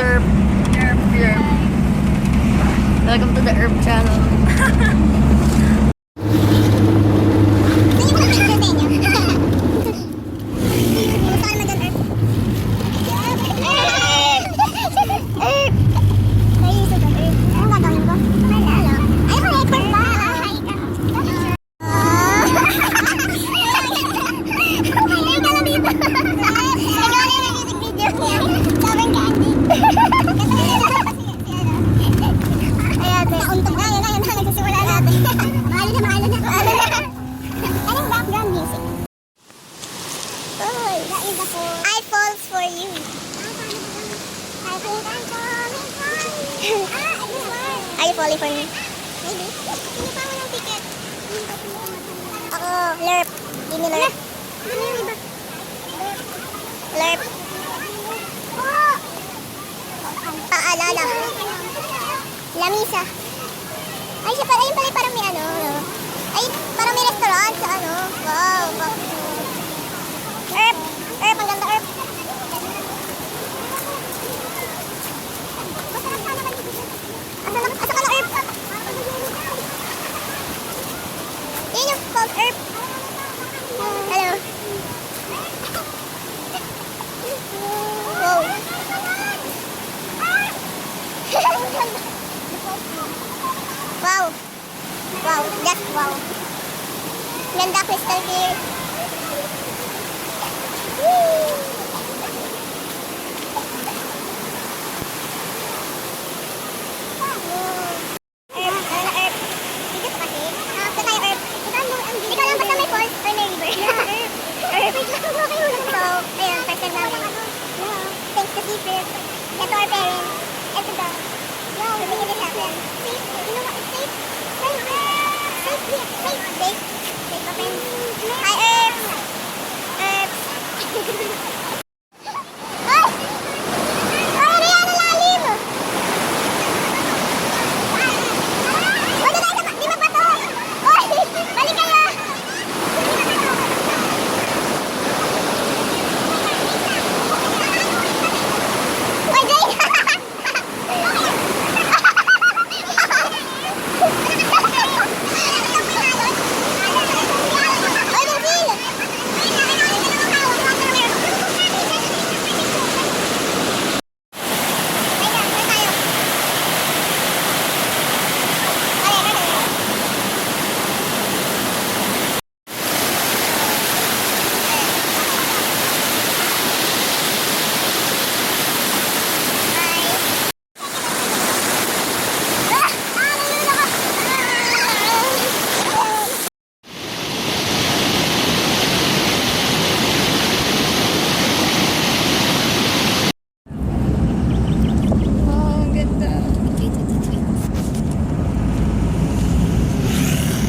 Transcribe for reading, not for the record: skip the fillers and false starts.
Derp. Welcome to the Herb channel. I falls for you. I think I'm falling for you. Are you falling for me? Maybe. Hindi pa ako ng ticket. Ako, Lerp. Give me Lerp. Ano yung iba? Lerp. Oh! Paalala. Lamisa. Ay, siya pala. Ayun pala parang may ano. Ay, parang may restaurant sa ano. Wow. Erp! Erp! Ang ganda, Erp! Asa ka na, Erp? Yun yung false Erp. Hello. Wow. Wow. Wow. Just wow. Ganda, crystal clear. Hi, Earth!